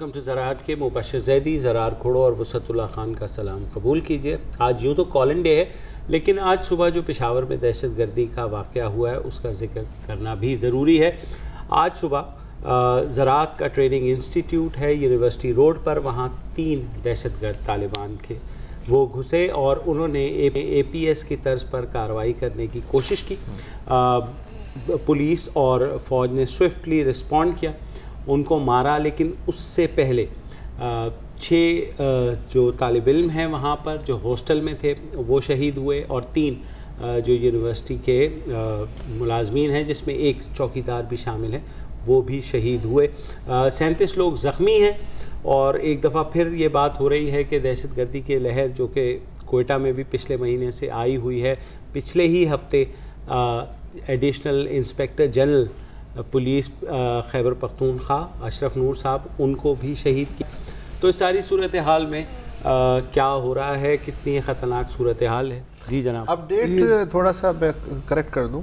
Welcome to زراعت کے مبشر زیدی، زرار کھوڑو اور وسعت اللہ خان کا سلام قبول کیجیے۔ آج یوں تو کالن ڈے ہے، لیکن آج صبح جو پشاور میں دہشت گردی کا واقعہ ہوا ہے اس کا ذکر کرنا بھی ضروری ہے۔ آج صبح زراعت کا ٹریننگ انسٹیٹیوٹ ہے یونیورسٹی روڈ پر، وہاں 3 دہشت گرد طالبان کے وہ گھسے اور انہوں نے اے پی ایس کی طرز پر کارروائی کرنے کی کوشش کی۔ پولیس اور فوج نے سوئفٹلی رسپونڈ کیا، ان کو مارا، لیکن اس سے پہلے 6 جو طالب علم ہیں وہاں پر جو ہاسٹل میں تھے وہ شہید ہوئے، اور 3 جو یونیورسٹی کے ملازمین ہیں جس میں ایک چوکیدار بھی شامل ہے وہ بھی شہید ہوئے۔ 37 لوگ زخمی ہیں، اور ایک دفعہ پھر یہ بات ہو رہی ہے کہ دہشت گردی کے لہر جو کہ کوئٹہ میں بھی پچھلے مہینے سے آئی ہوئی ہے، پچھلے ہی ہفتے additional inspector general police Khyber Pakhtunkhwa اشرف نور صاحب ان کو بھی شہید کیا۔ تو اس ساری صورتحال میں کیا ہو رہا ہے، کتنی خطرناک صورتحال ہے؟ جی جناب، اپ ڈیٹ تھوڑا سا کریکٹ کر دوں۔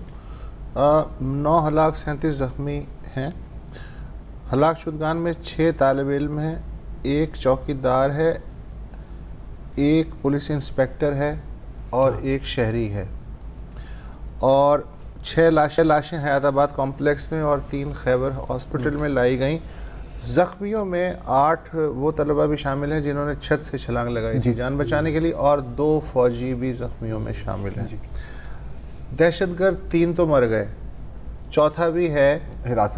9 ہلاک 37 زخمی ہیں۔ ہلاک شدگان میں 6 طالب علم ہیں، 1 چوکیدار ہے، 1 پولیس انسپیکٹر ہے اور 1 شہری ہے، اور 6 لاشیں حیات آباد کمپلیکس میں اور 3 خیبر ہاسپٹل میں لائی گئیں۔ زخمیوں میں 8 وہ طلبہ بھی شامل ہیں جنہوں نے چھت سے چھلانگ لگائی تھی جان بچانے کے لیے، اور 2 فوجی بھی زخمیوں میں شامل ہیں۔ دہشت گرد 3 تو مر گئے، 4تھا بھی ہے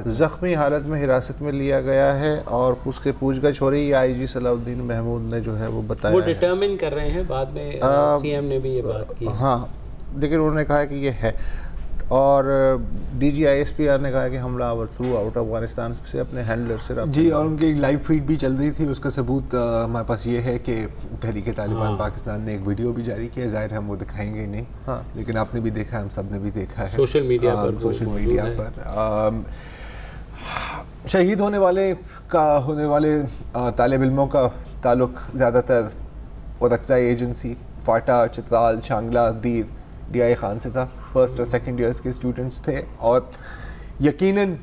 زخمی حالت میں حراست میں لیا گیا ہے، اور اس کے پوچھ گچھ ہو رہی ہے۔ آئی جی صلاح الدین محمود نے جو ہے وہ بتایا، وہ ڈٹرمن کر رہے ہیں، بعد میں سی ایم نے بھی یہ بات کی، ہاں، لیکن انہوں نے کہا کہ یہ ہے، اور D G I S P R نے کہا کہ حملہ آور تھرو آؤٹ افغانستان سے اپنے ہینڈلر سے رابطہ۔ جی، اور ان کی لائیو فیڈ بھی چل رہی تھی، اس کا ثبوت ہمارے پاس یہ ہے کہ تحریک طالبان پاکستان نے ایک ویڈیو بھی جاری کیا، ظاہر ہم وہ دکھائیں گے نہیں، لیکن آپ نے بھی دیکھا، ہم سب نے بھی دیکھا ہے سوشل میڈیا پر۔ شہید ہونے والے طالب علموں کا تعلق زیادہ تر اورکزائی ایجنسی، فاٹا، چترال، شانگلہ، دیر، ڈی آئی خان سے تھا۔ فرسٹ اور سیکنڈ ایئرس کے اسٹوڈنٹس تھے، اور یقیناً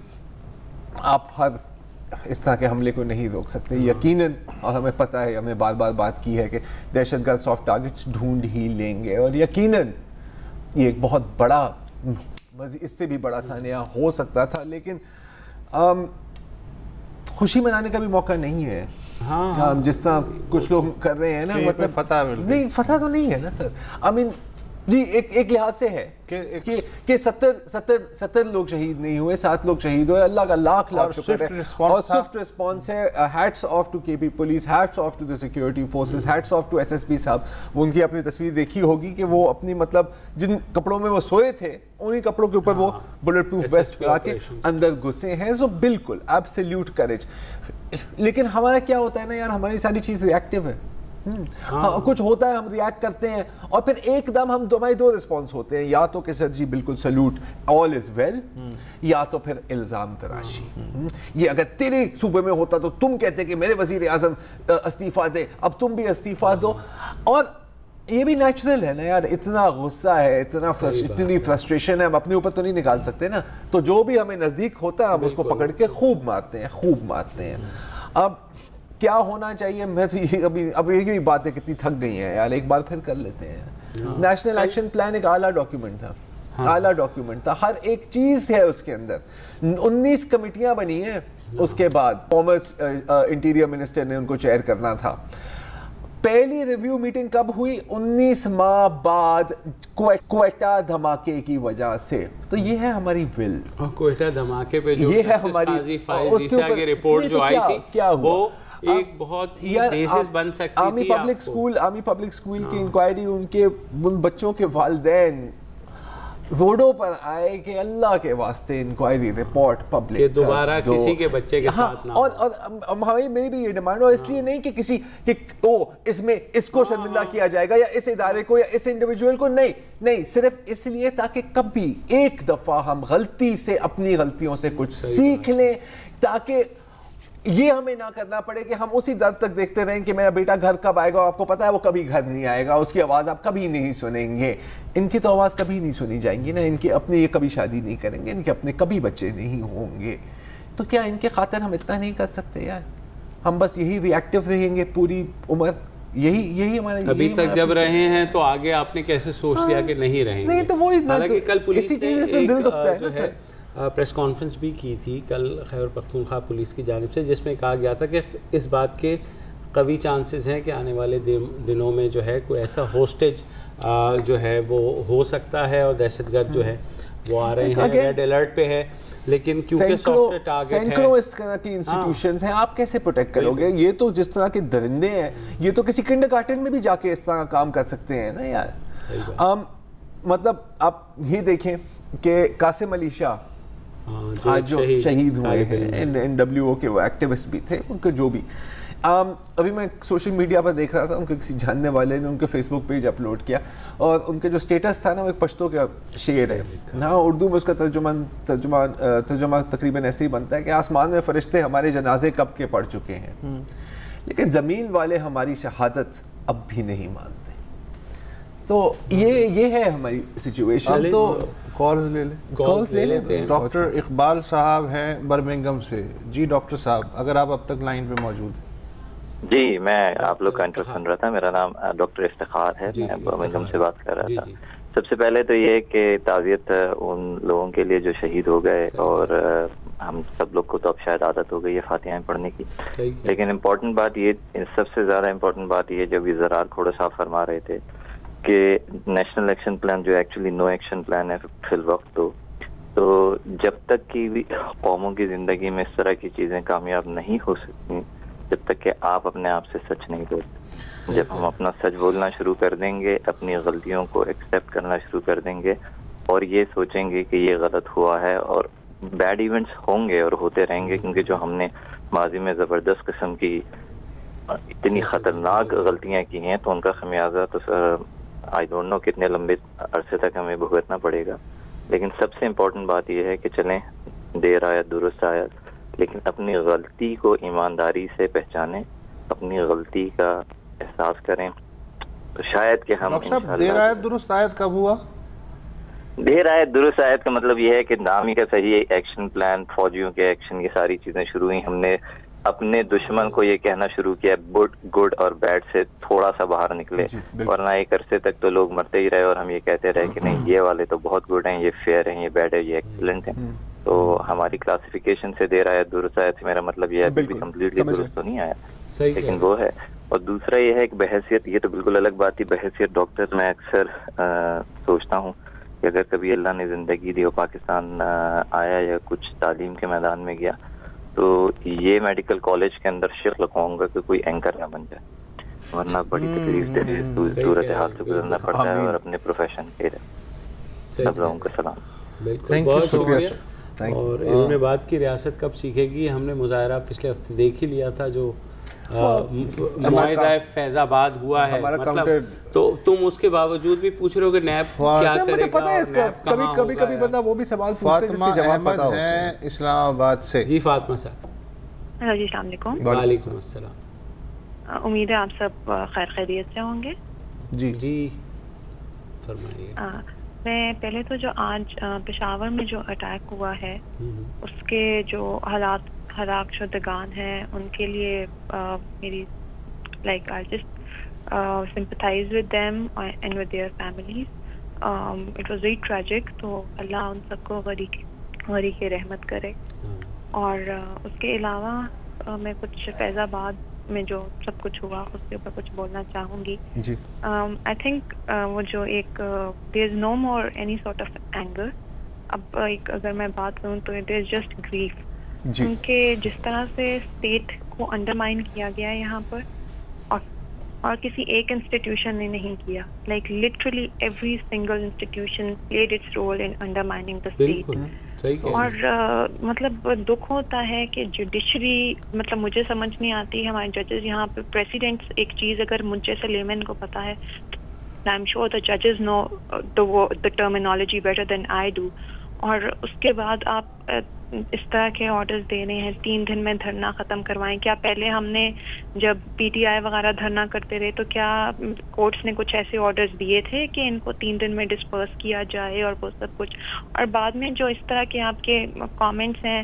آپ ہر اس طرح کے حملے کو نہیں روک سکتے، یقیناً، اور ہمیں پتہ ہے، ہمیں بار بار بات کی ہے کہ دہشت گرد سافٹ ٹارگٹس ڈھونڈ ہی لیں گے، اور یقیناً یہ ایک بہت بڑا، اس سے بھی بڑا سانحہ ہو سکتا تھا، لیکن خوشی منانے کا بھی موقع نہیں ہے جس طرح کچھ لوگ کر رہے ہیں نا، مطلب فتح تو نہیں ہے نا سر۔ جی، ایک لحاظ سے ہے کہ 70 لوگ شہید نہیں ہوئے، 7 لوگ شہید ہوئے، اللہ کا لاکھ شکر ہے، اور سوفٹ رسپانس ہے۔ Hats off to K P police, hats off to the security forces, hats off to S S P صاحب۔ وہ ان کی اپنی تصویر دیکھی ہوگی کہ وہ اپنی مطلب جن کپڑوں میں وہ سوئے تھے انہی کپڑوں کے اوپر وہ بلٹ پروف ویسٹ لگا کے اندر گھسے ہیں، سو بالکل ایبسلیوٹ کریج۔ لیکن ہمارا کیا ہوتا ہے نا یار، ہماری ساری چیز ری ایکٹیو ہے، کچھ ہوتا ہے ہم ریاکٹ کرتے ہیں، اور پھر ایک دم ہمارے 2 رسپانس ہوتے ہیں، یا تو کہ سر جی بالکل سلوٹ، آل از ویل، یا تو پھر الزام تراشی۔ یہ اگر تیرے صوبے میں ہوتا تو تم کہتے کہ میرے وزیر اعظم استعفیٰ دے، اب تم بھی استعفیٰ دو، اور یہ بھی نیچرل ہے نا یار، اتنا غصہ ہے، اتنی فرسٹریشن ہے، ہم اپنے اوپر تو نہیں نکال سکتے نا، تو جو بھی ہمیں نزدیک ہوتا ہے ہم اس کو پکڑ کے خوب مارتے ہیں۔ اب کیا ہونا چاہیے، میں تو اب یہ باتیں کتنی تھک گئی ہیں یار، ایک بار پھر کر لیتے ہیں۔ نیشنل ایکشن پلان ایک اعلیٰ ڈاکیومنٹ تھا، ہر ایک چیز ہے اس کے اندر، 19 کمیٹیاں بنی ہیں، اس کے بعد کامرس انٹیریئر منسٹر نے ان کو چیئر کرنا تھا۔ پہلی ریویو میٹنگ کب ہوئی؟ 19 ماہ بعد، کوئٹہ دھماکے کی وجہ سے۔ تو یہ ہے ہماری ول، کوئٹہ دھماکے پہ یہ ہے ہماری رپورٹ جو آئی تھی، کیا وہ ایک بہت ہی بیسس بن سکتی تھی۔ آرمی پبلک سکول کی انکوائری، ان بچوں کے والدین روڈوں پر آئے کہ اللہ کے واسطے انکوائری رپورٹ پبلک کہ دوبارہ کسی کے بچے کے ساتھ نہ، اور میری بھی یہ ڈیمانڈ، اور اس لیے نہیں کہ کسی اس میں اس کو شرمندہ کیا جائے گا یا اس ادارے کو یا اس انڈیویجول کو، نہیں، صرف اس لیے تاکہ کبھی ایک دفعہ ہم غلطی سے اپنی غلطیوں سے کچھ سیکھ لیں، تاکہ یہ ہمیں نہ کرنا پڑے کہ ہم اسی درد تک دیکھتے رہیں کہ میرا بیٹا گھر کب آئے گا، آپ کو پتا ہے وہ کبھی گھر نہیں آئے گا، اس کی آواز آپ کبھی نہیں سنیں گے، ان کی تو آواز کبھی نہیں سنی جائیں گی نا، ان کی اپنے یہ کبھی شادی نہیں کریں گے، ان کے اپنے کبھی بچے نہیں ہوں گے، تو کیا ان کے خاطر ہم اتنا نہیں کر سکتے یار؟ ہم بس یہی ریئیکٹیو رہیں گے پوری عمر؟ یہی ہمارے ابھی تک جب رہے ہیں تو آگے آپ نے کیسے سوچ لیا کہ نہیں رہیں گے؟ نہیں تو وہی کل پولیس نے دل دکھتا ہے نا سر. پریس کانفرنس بھی کی تھی کل خیبر پختونخوا پولیس کی جانب سے، جس میں کہا گیا تھا کہ اس بات کے قوی چانسز ہیں کہ آنے والے دنوں میں جو ہے کوئی ایسا ہوسٹیج جو ہے وہ ہو سکتا ہے، اور دہشت گرد جو ہے وہ آ رہے ہیں، ریڈ الرٹ پہ ہے، لیکن کیونکہ سافٹ ٹارگٹ ہے، سینکڑوں اس طرح کی انسٹیٹیوشنز ہیں، آپ کیسے پروٹیکٹ کرو گے؟ یہ تو جس طرح کے درندے ہیں، یہ تو کسی کنڈر گارٹن میں بھی جا کے اس طرح کام کر سکتے ہیں نا یار. مطلب آپ یہ دیکھیں کہ قاسم علی شاہ آج جو شہید ہوئے ہیں، NWO کے وہ ایکٹیوسٹ بھی تھے، ان کے جو بھی ابھی میں سوشل میڈیا پر دیکھ رہا تھا، ان کے کسی جاننے والے نے ان کے فیس بک پیج اپلوڈ کیا، اور ان کے جو سٹیٹس تھا نا وہ ایک پشتو کا شعر ہے. ہاں اردو میں اس کا ترجمہ تقریباً ایسے ہی بنتا ہے کہ آسمان میں فرشتے ہمارے جنازے کب کے پڑھ چکے ہیں، لیکن زمین والے ہماری شہادت اب بھی نہیں مانتے. تو یہ ہے ہماری سچویشن. تو کالز لے لیں. ڈاکٹر اقبال صاحب ہیں برمنگم سے. جی ڈاکٹر صاحب، اگر آپ اب تک لائن پہ موجود ہیں. جی میں آپ لوگ کا انٹرو سن رہا تھا. میرا نام ڈاکٹر افتخار ہے، میں برمنگم سے بات کر رہا تھا. سب سے پہلے تو یہ کہ تعزیت ان لوگوں کے لیے جو شہید ہو گئے، اور ہم سب لوگ کو تو اب شاید عادت ہو گئی ہے فاتحیں پڑھنے کی، لیکن امپورٹنٹ بات یہ، سب سے زیادہ امپورٹنٹ بات یہ جب زرار کھوڑا صاحب فرما رہے تھے کہ نیشنل ایکشن پلان جو ایکچولی نو ایکشن پلان ہے فی الوقت، تو جب تک کہ قوموں کی زندگی میں اس طرح کی چیزیں کامیاب نہیں ہو سکتی جب تک کہ آپ اپنے آپ سے سچ نہیں بولتے. جب ہم اپنا سچ بولنا شروع کر دیں گے، اپنی غلطیوں کو ایکسیپٹ کرنا شروع کر دیں گے، اور یہ سوچیں گے کہ یہ غلط ہوا ہے، اور بیڈ ایونٹس ہوں گے اور ہوتے رہیں گے، کیونکہ جو ہم نے ماضی میں زبردست قسم کی اتنی خطرناک غلطیاں کی ہیں، تو ان کا خمیازہ تو آئی ڈونٹ نو کتنے لمبے عرصے تک ہمیں بھگتنا پڑے گا. لیکن سب سے امپورٹنٹ بات یہ ہے کہ چلیں دیر آیت درست آیت، لیکن اپنی غلطی کو ایمانداری سے پہچانیں، اپنی غلطی کا احساس کریں، تو شاید کہ ہم دیر آیت درست آیت کب ہوا؟ دیر آیت درست آیت کا مطلب یہ ہے کہ نام ہی کا صحیح ایکشن پلان، فوجیوں کے ایکشن، یہ ساری چیزیں شروع ہوئی. ہم نے اپنے دشمن کو یہ کہنا شروع کیا گڈ اور بیڈ سے تھوڑا سا باہر نکلے، ورنہ ایک عرصے تک تو لوگ مرتے ہی رہے اور ہم یہ کہتے رہے کہ نہیں یہ والے تو بہت گڈ ہیں، یہ فیئر ہیں، یہ بیڈ ہے، یہ ایکسیلنٹ ہیں. تو ہماری کلاسیفیکیشن سے دیر آیا درست آیا سے میرا مطلب یہ ہے کہ کمپلیٹلی درست تو نہیں آیا، لیکن وہ ہے. اور دوسرا یہ ہے کہ بحیثیت، یہ تو بالکل الگ بات تھی، بحیثیت ڈاکٹر میں اکثر سوچتا ہوں کہ اگر کبھی اللہ نے زندگی دی اور پاکستان آیا یا کچھ تعلیم کے میدان میں گیا، تو یہ میڈیکل کالج کے اندر شیخ لکھواؤں گا کہ کوئی اینکر نہ بن جائے، ورنہ بڑی تکلیف صورتحال سے گزرنا پڑتا ہے اور اپنے پروفیشن کے سب لوگوں کا سلام. بہت شکریہ. اور انہوں نے بات کی ریاست کب سیکھے گی، ہم نے مظاہرہ پچھلے ہفتے دیکھ ہی لیا تھا جو معاہدہ فیض آباد ہوا ہے، مطلب تو تم اس کے باوجود بھی پوچھ رہے ہو کہ نیب کیا کرے گا. کبھی بندہ وہ بھی سوال پوچھتے ہیں جس کی جواب پتہ ہوتا ہے. اسلام آباد سے جی فاطمہ صاحب. ہیلو جی السلام علیکم. وعلیکم السلام. امید ہے آپ سب خیر خیریت سے ہوں گے. جی فرمائیے. میں پہلے تو جو آج پشاور میں جو اٹیک ہوا ہے اس کے جو ہلاک شدگان ہیں ان کے لیے میری like I just sympathize with them and with their families. It was very tragic. تو اللہ ان سب کو غری کے رحمت کرے. اور اس کے علاوہ میں کچھ فیض آباد میں جو سب کچھ ہوا اس کے اوپر کچھ بولنا چاہوں گی. آئی تھنک وہ جو ایک there is no more any sort of anger. اب ایک اگر میں بات کروں تو there is just grief. کیونکہ جس طرح سے اسٹیٹ کو انڈرمائن کیا گیا یہاں پر اور کسی ایک انسٹیٹیوشن نے نہیں کیا، like literally every single institution played its role in undermining the state. اور مطلب دکھ ہوتا ہے کہ جوڈیشری مطلب مجھے سمجھ نہیں آتی ہمارے ججز یہاں پہ پریسیڈنٹس ایک چیز اگر مجھ جیسے لیمن کو پتا ہے آئی ایم شیور دا ججز know the terminology better than I do. اور اس کے بعد آپ اس طرح کے آرڈرز دے رہے ہیں 3 دن میں دھرنا ختم کروائیں. کیا پہلے ہم نے جب پی ٹی آئی وغیرہ دھرنا کرتے رہے تو کیا کورٹس نے کچھ ایسے آرڈرز دیے تھے کہ ان کو 3 دن میں ڈسپرس کیا جائے اور وہ سب کچھ. اور بعد میں جو اس طرح کے آپ کے کامنٹس ہیں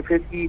FSC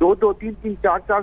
2-2, 3-3, 4-4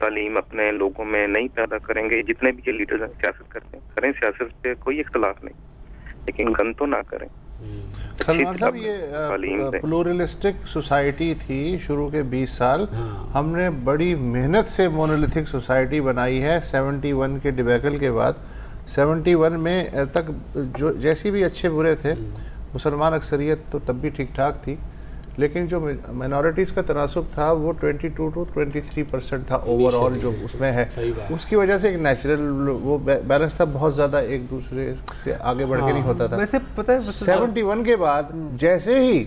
تعلیم اپنے لوگوں میں نہیں پیدا کریں گے، جتنے بھی یہ لیڈرز ہیں سیاست کرتے ہیں، کریں سیاست پہ کوئی اختلاف نہیں، لیکن گن تو نہ کریں. سلمان صاحب یہ پلورلسٹک سوسائٹی تھی شروع کے 20 سال، ہم نے بڑی محنت سے مونولیتھک سوسائٹی بنائی ہے 71 کے ڈیبیکل کے بعد. 71 میں تک جو جیسی بھی اچھے برے تھے، مسلمان اکثریت تو تب بھی ٹھیک ٹھاک تھی، لیکن جو مائنورٹیز کا تناسب تھا وہ 22 to 23% تھا اوور آل جو اس میں ہے. اس کی وجہ سے ایک نیچرل وہ بیلنس تھا، بہت زیادہ ایک دوسرے سے آگے بڑھ کے نہیں ہوتا تھا. ویسے پتہ ہے 71 کے بعد جیسے ہی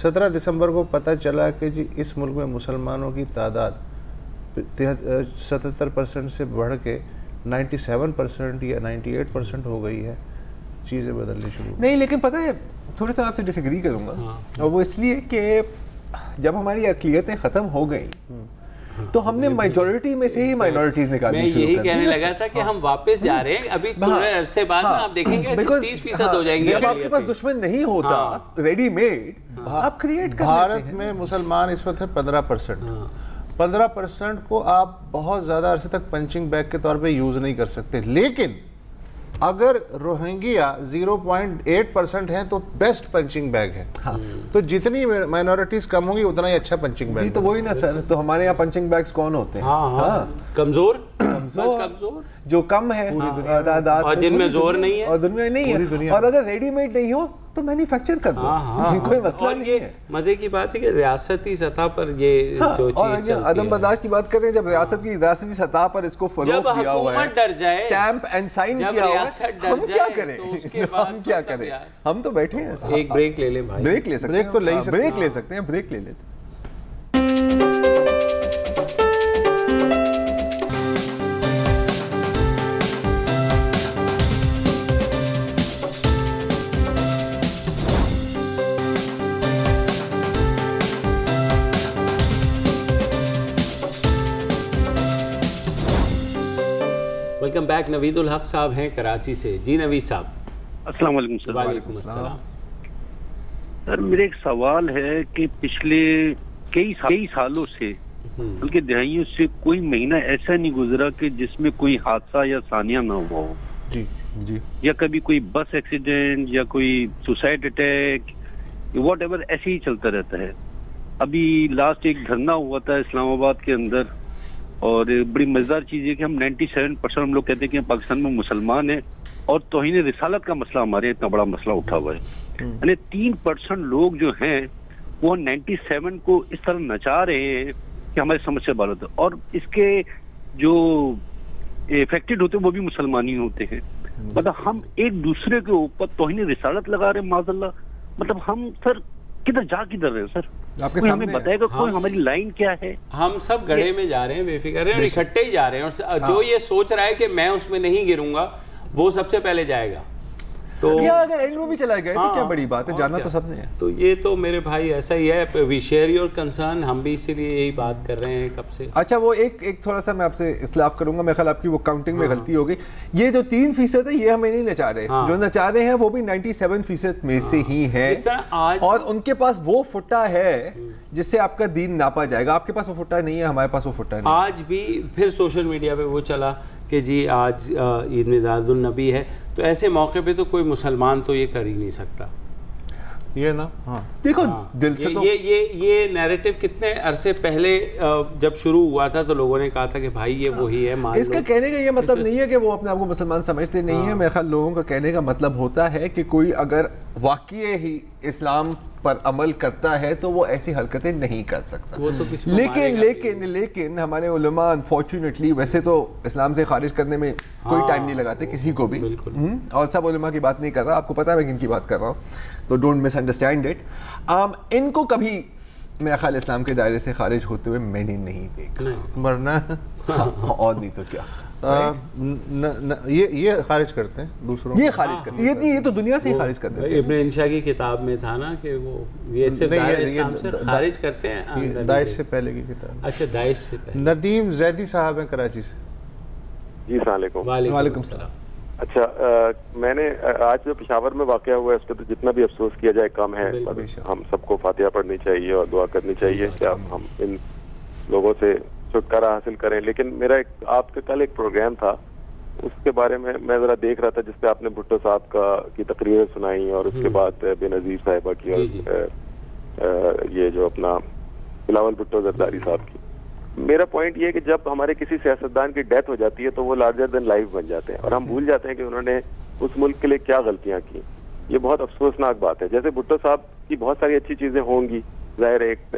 17 دسمبر کو پتہ چلا کہ جی اس ملک میں مسلمانوں کی تعداد 77% سے بڑھ کے 97% یا 98% ہو گئی ہے، چیزیں بدلنی شروع. نہیں لیکن پتہ ہے تھوڑا سا آپ سے ڈس ایگری کروں گا، اور وہ اس لیے کہ جب ہماری اقلیتیں ختم ہو گئیں تو ہم نے میجورٹی میں سے ہی مائنورٹیز نکالنی شروع کر دی. میں یہی کہنے لگا تھا کہ ہم واپس جا رہے ہیں، ابھی تھوڑے عرصے بعد آپ دیکھیں گے 30% ہو جائیں گے. جب آپ کے پاس دشمن نہیں ہوتا ریڈی میڈ، آپ کریٹ کر لیتے ہیں. بھارت میں مسلمان اس وقت ہے 15%. 15% کو آپ بہت زیادہ عرصے تک پنچنگ بیگ کے طور پہ یوز نہیں کر سکتے، لیکن اگر روہنگیا 0.8% ہیں تو بیسٹ پنچنگ بیگ ہے. تو جتنی مائنورٹیز کم ہوں گی اتنا ہی اچھا پنچنگ بیگ. تو وہی نا سر، تو ہمارے یہاں پنچنگ بیگز کون ہوتے ہیں؟ کمزور جو کم ہے تعداد، اور جن میں زور نہیں ہے، اور دنیا نہیں ہے. اور اگر ریڈی میڈ نہیں ہو تو مینوفیکچر کر دو، کوئی مسئلہ نہیں ہے. مزے کی بات ہے کہ ریاستی سطح پر یہ جو چیز عدم برداشت کی بات کریں، جب ریاستی سطح پر اس کو فروغ دیا ہوا ہے، اسٹیمپ اینڈ سائن کیا ہوا ہے، ہم کیا کریں؟ ہم کیا کریں؟ ہم تو بیٹھے ہیں. ایک بریک لے لیں بھائی. بریک لے سکتے ہیں، بریک لے سکتے ہیں، بریک لے لیتے ہیں. Welcome back. نوید الحق صاحب ہیں کراچی سے. جی نوید صاحب. السلام علیکم سر. وعلیکم السلام. سر میرے ایک سوال ہے کہ پچھلے کئی سالوں سے بلکہ دہائیوں سے کوئی مہینہ ایسا نہیں گزرا کہ جس میں کوئی حادثہ یا ثانیہ نہ ہوا ہو. جی جی. یا کبھی کوئی بس ایکسیڈنٹ یا کوئی سوسائڈ اٹیک واٹ ایور ایسے ہی چلتا رہتا ہے. ابھی لاسٹ ایک دھرنا ہوا تھا اسلام آباد کے اندر، اور بڑی مزیدار چیز ہے کہ ہم 97% ہم لوگ کہتے ہیں کہ پاکستان میں مسلمان ہیں، اور توہین رسالت کا مسئلہ ہمارے اتنا بڑا مسئلہ اٹھا ہوا ہے. یعنی 3% لوگ جو ہیں وہ 97 کو اس طرح نچا رہے ہیں کہ ہمارے سمجھ سے باہر ہوتا ہے، اور اس کے جو افیکٹڈ ہوتے ہیں وہ بھی مسلمان ہی ہوتے ہیں. مطلب ہم ایک دوسرے کے اوپر توہین رسالت لگا رہے ہیں معاذ اللہ. مطلب ہم سر کدھر رہے ہیں سر؟ کوئی ہمیں بتائے گا کوئی ہماری لائن کیا ہے؟ ہم سب گڑھے میں جا رہے ہیں، بے فکر ہیں، اور اکٹھے ہی جا رہے ہیں. اور جو یہ سوچ رہا ہے کہ میں اس میں نہیں گروں گا وہ سب سے پہلے جائے گا. تو اگر اینڈ میں بھی چلا گئے تو کیا بڑی بات ہے، جانا تو سب نے ہے. تو یہ تو میرے بھائی ایسا ہی ہے. We share your concern. ہم بھی اسی لیے یہی بات کر رہے ہیں کب سے. اچھا وہ ایک تھوڑا سا میں آپ سے اختلاف کروں گا. میرے خیال آپ کی وہ کاؤنٹنگ میں غلطی ہو گئی. یہ جو 3% ہے یہ ہمیں نہیں نچا رہے، جو نچا رہے ہیں وہ بھی 97% میں سے ہی ہیں، اور ان کے پاس وہ فٹا ہے جس سے آپ کا دین ناپا جائے گا. آپ کے پاس وہ فٹا نہیں ہے، ہمارے پاس وہ فٹا نہیں. آج بھی پھر سوشل میڈیا پہ وہ چلا کہ جی آج عید میلاد النبی ہے، تو ایسے موقع پہ تو کوئی مسلمان تو یہ کر ہی نہیں سکتا. یہ نا دیکھو دل سے تو یہ نیریٹو کتنے عرصے پہلے جب شروع ہوا تھا تو لوگوں نے کہا تھا کہ بھائی یہ وہی ہے. اس کا کہنے کا یہ مطلب نہیں ہے کہ وہ اپنے آپ کو مسلمان سمجھتے نہیں ہیں. میرے خیال لوگوں کا کہنے کا مطلب ہوتا ہے کہ کوئی اگر واقعی ہی اسلام پر عمل کرتا ہے تو وہ ایسی حرکتیں نہیں کر سکتا. لیکن ہمارے علماء انفارچونیٹلی ویسے تو اسلام سے خارج کرنے میں کوئی ٹائم نہیں لگاتے کسی کو بھی، اور سب علماء کی بات نہیں کر رہا، آپ کو پتا ہے میں کن کی بات کر رہا ہوں، تو ڈونٹ مس انڈرسٹینڈ اٹ. ان کو کبھی میرا خیال اسلام کے دائرے سے خارج ہوتے ہوئے میں نے نہیں دیکھا. مرنا اور نہیں تو کیا. یہ خارج کرتے ہیں دوسروں، یہ خارج کرتے ہیں، یہ تو دنیا سے ہی خارج کرتے ہیں. ابن انشا کی کتاب میں تھا نا کہ وہ یہ صرف اسلام سے خارج کرتے ہیں. داعش سے پہلے کی کتاب. اچھا داعش سے پہلے. ندیم زیدی صاحب ہیں کراچی سے. جی السلام علیکم. وعلیکم السلام. اچھا میں نے آج جو پشاور میں واقعہ ہوا ہے اس پہ تو جتنا بھی افسوس کیا جائے کم ہے. ہم سب کو فاتحہ پڑھنی چاہیے اور دعا کرنی چاہیے کہ ہم ان لوگوں سے چھٹکارا حاصل کریں. لیکن میرا آپ کا کل ایک پروگرام تھا, اس کے بارے میں ذرا دیکھ رہا تھا, جس پہ آپ نے بھٹو صاحب کی تقریر سنائی اور اس کے بعد بے نظیر صاحبہ کی اور یہ جو اپنا بلاول بھٹو زرداری صاحب کی. میرا پوائنٹ یہ ہے کہ جب ہمارے کسی سیاستدان کی ڈیتھ ہو جاتی ہے تو وہ لارجر دین لائف بن جاتے ہیں اور ہم بھول جاتے ہیں کہ انہوں نے اس ملک کے لیے کیا غلطیاں کی. یہ بہت افسوسناک بات ہے. جیسے بھٹو صاحب کی بہت ساری اچھی چیزیں ہوں گی, ظاہر ایک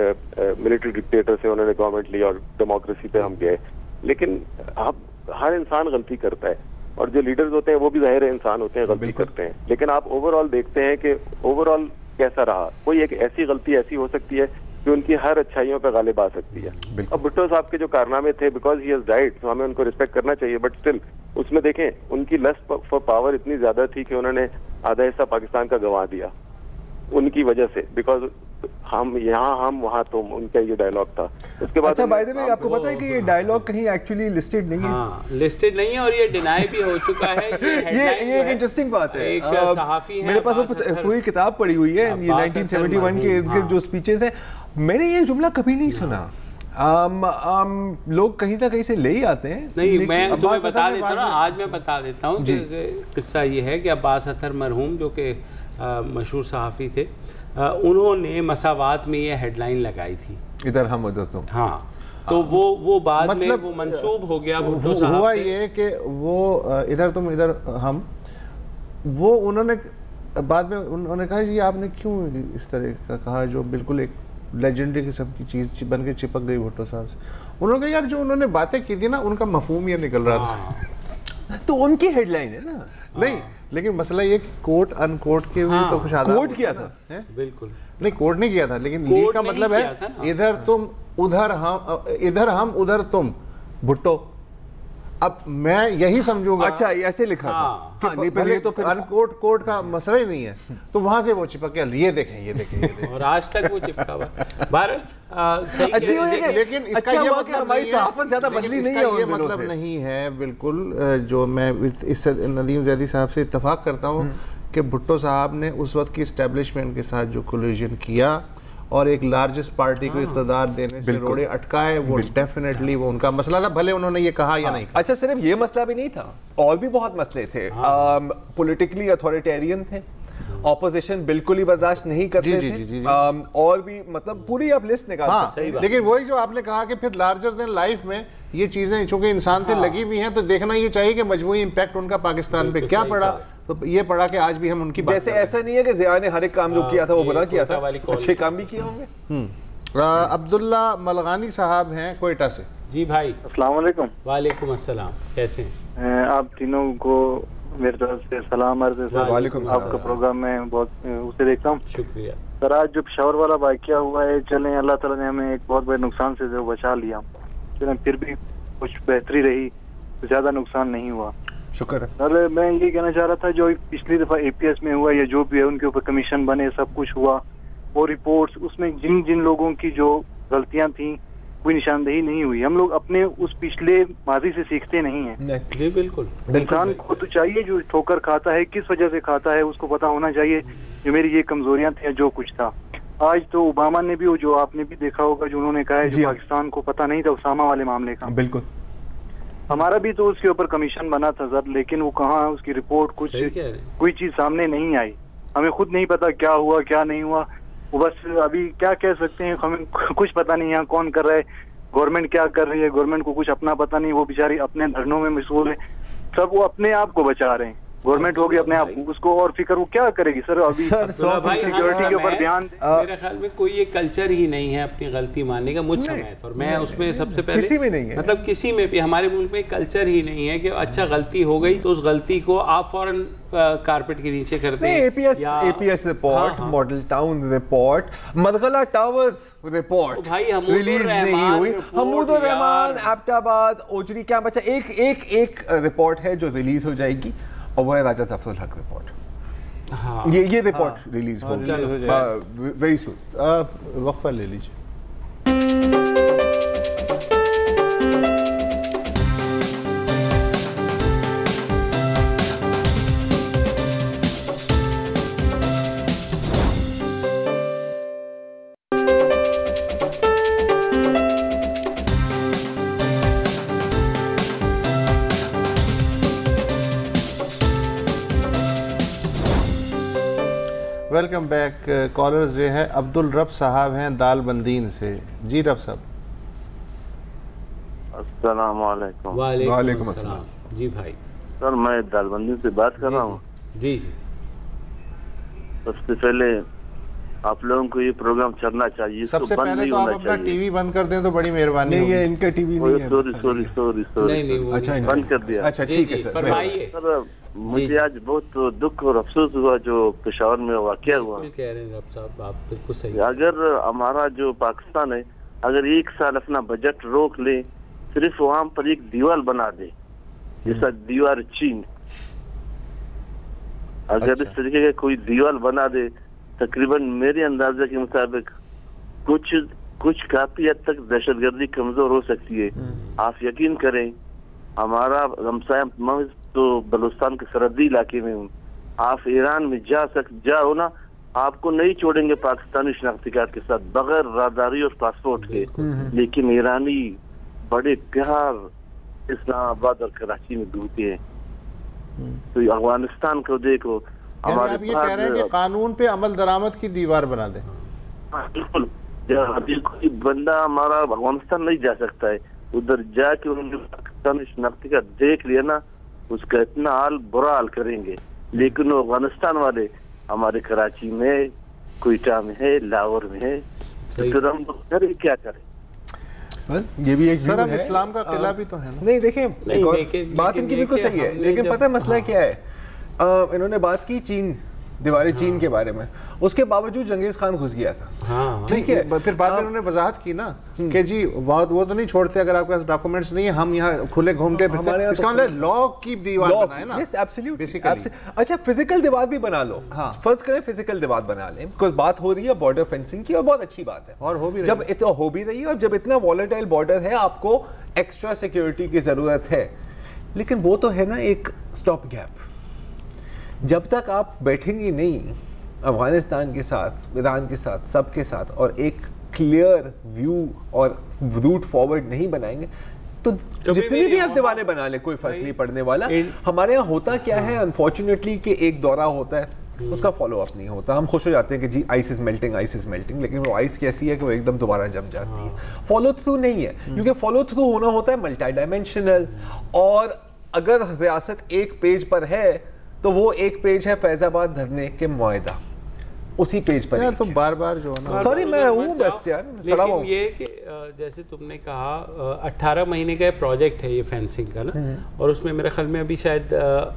ملٹری ڈکٹیٹر سے انہوں نے گورنمنٹ لی اور ڈیموکریسی پہ ہم گئے, لیکن اب ہر انسان غلطی کرتا ہے اور جو لیڈرز ہوتے ہیں وہ بھی ظاہر انسان ہوتے ہیں, غلطی کرتے ہیں. لیکن آپ اوور آل دیکھتے ہیں کہ اوور آل کیسا رہا. کوئی ایک ایسی غلطی ایسی ہو سکتی ہے کہ ان کی ہر اچھائیوں پہ غالب آ سکتی ہے. اب بھٹو صاحب کے جو کارنامے تھے, بیکاز ہی ہیز ڈائڈ, تو ہمیں ان کو ریسپیکٹ کرنا چاہیے, بٹ اسٹل اس میں دیکھیں ان کی لسٹ فار پاور اتنی زیادہ تھی کہ انہوں نے آدھا حصہ پاکستان کا گنوا دیا ان کی وجہ سے, بیکاز ہم یہاں ہم وہاں تم, ان کا یہ ڈائلاگ تھا. اس کے بعد اچھا بائی دی وے آپ کو پتا ہے کہ یہ ڈائلاگ کہیں ایکچولی لسٹڈ نہیں ہے, لسٹڈ نہیں ہے اور یہ ڈینائی بھی ہو چکا ہے. یہ ایک انٹرسٹنگ بات ہے. ایک صحافی ہے, میرے پاس وہ پوری کتاب پڑھی ہوئی ہے, یہ 1971 کے ارد گرد جو اسپیچز ہیں, میں نے یہ جملہ کبھی نہیں سنا. لوگ کہیں نہ کہیں سے لے ہی آتے ہیں. نہیں, میں تمہیں بتا دیتا ہوں نا, آج میں بتا دیتا ہوں کہ قصہ یہ ہے کہ عباس اطہر مرحوم جو کہ مشہور صحافی تھے, انہوں نے مساوات میں یہ ہیڈ لائن لگائی تھی, ادھر ہم ادھر تم. ہاں, تو وہ بعد میں وہ منسوب ہو گیا بھٹو صاحب. ہوا یہ کہ وہ ادھر تم ادھر ہم, وہ انہوں نے بعد میں انہوں نے کہا جی آپ نے کیوں اس طرح کا کہا جو بالکل ایک لیجنڈری قسم کی چیز بن کے چپک گئی بھٹو صاحب سے. انہوں نے کہا یار جو انہوں نے باتیں کی تھی نا ان کا مفہوم یہ نکل رہا تھا. تو ان کی ہیڈ لائن ہے نا. نہیں, لیکن مسئلہ یہ کہ کوٹ ان کوٹ کے بھی تو کچھ آدھا کوٹ کیا تھا. بالکل نہیں, کوٹ نہیں کیا تھا, لیکن لیگ کا مطلب ہے ادھر تم ادھر ہم ادھر تم بھٹو. اب میں یہی سمجھوں گا. اچھا ایسے لکھا تھا, نہیں پہلے تو پھر ان کوٹ کا مسئلہ ہی نہیں ہے, تو وہاں سے وہ چپک گیا. یہ دیکھیں اور آج تک وہ چپکا ہوا. اچھی ہوئی ہے, لیکن اس کا یہ مطلب ہماری صحافت زیادہ بدلی نہیں ہے, یہ مطلب نہیں ہے بالکل, جو میں اس سے ندیم زیدی صاحب سے اتفاق کرتا ہوں کہ بھٹو صاحب نے اس وقت کی اسٹیبلشمنٹ کے ساتھ جو کولیجن کیا اور ایک لارجسٹ پارٹی کو اقتدار دینے سے روڑے اٹکائے, وہ ڈیفینیٹلی وہ ان کا مسئلہ تھا, بھلے انہوں نے یہ کہا یا نہیں. اچھا صرف یہ مسئلہ بھی نہیں تھا, اور بھی بہت مسئلے تھے. پولیٹیکلی اتھارٹیرین تھے, اپوزیشن بالکل ہی برداشت نہیں کرتے تھے, اور بھی مطلب پوری آپ لسٹ نکال سکتے ہیں. لیکن وہی جو آپ نے کہا کہ پھر لارجر دین لائف میں یہ چیزیں چونکہ انسان سے لگی ہوئی ہیں, تو دیکھنا یہ چاہیے کہ مجموعی امپیکٹ ان کا پاکستان پہ کیا پڑا. تو یہ پڑا کہ آج بھی ہم ان کی جیسے ایسا نہیں ہے کہ ضیاء نے ہر ایک کام جو کیا تھا وہ برا کیا تھا, اچھے کام بھی کیے ہوں گے. عبداللہ ملغانی صاحب ہیں کوئٹہ سے. جی بھائی السلام علیکم. وعلیکم السلام, کیسے ہیں آپ تینوں کو میری طرف سے سلام عرض ہے. وعلیکم آپ کا پروگرام میں بہت اسے دیکھتا ہوں. شکریہ سر. آج جو پشاور والا واقعہ ہوا ہے, چلیں اللہ تعالیٰ نے ہمیں ایک بہت بڑے نقصان سے بچا لیا, چلیں پھر بھی کچھ بہتری رہی, زیادہ نقصان نہیں ہوا, شکر ہے. سر میں یہ کہنا چاہ رہا تھا جو پچھلی دفعہ اے پی ایس میں ہوا یا جو بھی ہے ان کے اوپر کمیشن بنے, سب کچھ ہوا, وہ رپورٹس اس میں جن لوگوں کی جو غلطیاں تھیں کوئی نشاندہی نہیں ہوئی. ہم لوگ اپنے اس پچھلے ماضی سے سیکھتے نہیں ہیں. جی بالکل. انسان کو تو چاہیے جو ٹھوکر کھاتا ہے کس وجہ سے کھاتا ہے, اس کو پتا ہونا چاہیے جو میری یہ کمزوریاں تھیں جو کچھ تھا. آج تو اوباما نے بھی, جو آپ نے بھی دیکھا ہوگا, جو انہوں نے کہا ہے جو پاکستان کو پتا نہیں تھا اسامہ والے معاملے کا. بالکل. ہمارا بھی تو اس کے اوپر کمیشن بنا تھا سر, لیکن وہ کہاں اس کی رپورٹ کچھ کوئی چیز سامنے نہیں آئی. ہمیں خود نہیں پتا کیا ہوا کیا نہیں ہوا. وہ بس ابھی کیا کہہ سکتے ہیں, ہمیں کچھ پتا نہیں یہاں کون کر رہا ہے, گورنمنٹ کیا کر رہی ہے, گورنمنٹ کو کچھ اپنا پتا نہیں, وہ بیچاری اپنے دھرنوں میں مشغول ہے. سب وہ اپنے آپ کو بچا رہے ہیں, گورنمنٹ ہوگی اپنے آپ اس کو اور فکر وہ کیا کرے گی سر. ابھی سیکورٹی کے اوپر دھیان میرے خیال میں کوئی یہ کلچر ہی نہیں ہے اپنی غلطی ماننے کا, مجھ سمیت, اور میں اس میں سب سے پہلے کسی میں نہیں ہے, مطلب کسی میں بھی ہمارے ملک میں کلچر ہی نہیں ہے کہ اچھا غلطی ہو گئی تو اس غلطی کو آپ فوراً کارپیٹ کے نیچے کرتے ہیں. A P S report, Model Town report, مدغلہ ٹاورز رپورٹ ریلیز نہیں ہوئی. حمود الرحمان, ایبٹ آباد, اوجری, کیا بچا, ایک رپورٹ ہے جو ریلیز ہو جائے گی, اور وہ ہے راجہ ظفر الحق رپورٹ. یہ رپورٹ ریلیز ہوگی ویری سون. وقفہ لے لیجیے. Welcome back. کالرز جو ہے عبدالرب صاحب ہیں دال بندین سے. جی رب صاحب. السلام علیکم. وعلیکم السلام. جی بھائی. سر میں دال بندین سے بات کر رہا ہوں. جی. سب سے پہلے آپ لوگوں کو یہ پروگرام چلنا چاہیے. سب سے پہلے تو آپ اپنا ٹی وی بند کر دیں تو بڑی مہربانی ہوگی. ان کا ٹی وی نہیں ہے. سوری بند کر دیا. اچھا ٹھیک ہے سر. سر مجھے آج بہت دکھ اور افسوس ہوا جو پشاور میں واقعہ ہوا. اگر ہمارا جو پاکستان ہے اگر ایک سال اپنا بجٹ روک لے, صرف وہاں پر ایک دیوار بنا دے جیسا دیوار چین, اگر اس طریقے کا کوئی دیوار بنا دے تقریباً میرے اندازے کے مطابق کچھ کافی حد تک دہشت گردی کمزور ہو سکتی ہے. آپ یقین کریں ہمارا ہمسایہ تو بلوچستان کے سرحدی علاقے میں ہوں, آپ ایران میں جاؤ نا, آپ کو نہیں چھوڑیں گے پاکستانی شناختی کارڈ کے ساتھ بغیر راداری اور پاسپورٹ کے, لیکن ایرانی بڑے پیار اسلام آباد اور کراچی میں ڈوبتے ہیں. تو افغانستان کو دیکھو, ہمارے آپ یہ کہہ رہے ہیں کہ قانون پہ عمل درآمد کی دیوار بنا دیں. بالکل. کوئی بندہ ہمارا افغانستان نہیں جا سکتا ہے, ادھر جا کے انہوں نے پاکستانی شناختی کارڈ دیکھ لیا نا اس کا اتنا حال برا حال کریں گے. لیکن وہ افغانستان والے ہمارے کراچی میں, کوئٹہ میں ہے, لاہور میں ہے, پھر ہم کریں کیا کریں. یہ بھی ایک سر ہم اسلام کا قلعہ بھی تو ہے نا. نہیں دیکھیں بات ان کی بالکل صحیح ہے, لیکن پتہ مسئلہ کیا ہے, انہوں نے بات کی چین, دیوار چین کے بارے میں, اس کے باوجود چنگیز خان گھس گیا تھا. ٹھیک ہے, پھر بعد میں انہوں نے وضاحت کی نا کہ جی وہ تو نہیں چھوڑتے اگر آپ کے پاس ڈاکومنٹس نہیں ہیں, ہم یہاں کھلے گھوم کے اس کا مطلب لا کی دیوار بنائے نا. اچھا فزیکل دیوار بھی بنا لو, فرض کریں فزیکل دیوار بنا لیں, کوئی بات ہو رہی ہے بارڈر فینسنگ کی اور بہت اچھی بات ہے, اور جب اتنا ہو بھی رہی ہے اور جب اتنا والیٹائل بارڈر ہے آپ کو ایکسٹرا سیکیورٹی کی ضرورت ہے, لیکن وہ تو ہے نا ایک سٹاپ گیپ. جب تک آپ بیٹھیں گے نہیں افغانستان کے ساتھ, ایران کے ساتھ, سب کے ساتھ, اور ایک کلیئر ویو اور روٹ فارورڈ نہیں بنائیں گے تو جتنی بھی آپ دیوانے بنا لیں کوئی فرق نہیں پڑنے والا. ہمارے یہاں ہوتا کیا ہے انفارچونیٹلی کہ ایک دورہ ہوتا ہے, اس کا فالو اپ نہیں ہوتا. ہم خوش ہو جاتے ہیں کہ جی آئس از میلٹنگ, لیکن وہ آئس کیسی ہے کہ وہ ایک دم دوبارہ جم جاتی ہے. فالو تھرو نہیں ہے, کیونکہ فالو تھرو ہونا ہوتا ہے ملٹی ڈائمینشنل, اور اگر ریاست ایک پیج پر ہے تو وہ ایک پیج ہے فیض آباد دھرنے کے معاہدہ, اسی پیج پر تو بار بار جو ہے نا. سوری میں ہوں بس یار, لیکن یہ کہ جیسے تم نے کہا 18 مہینے کا پروجیکٹ ہے یہ فینسنگ کا نا, اور اس میں میرے خیال میں ابھی شاید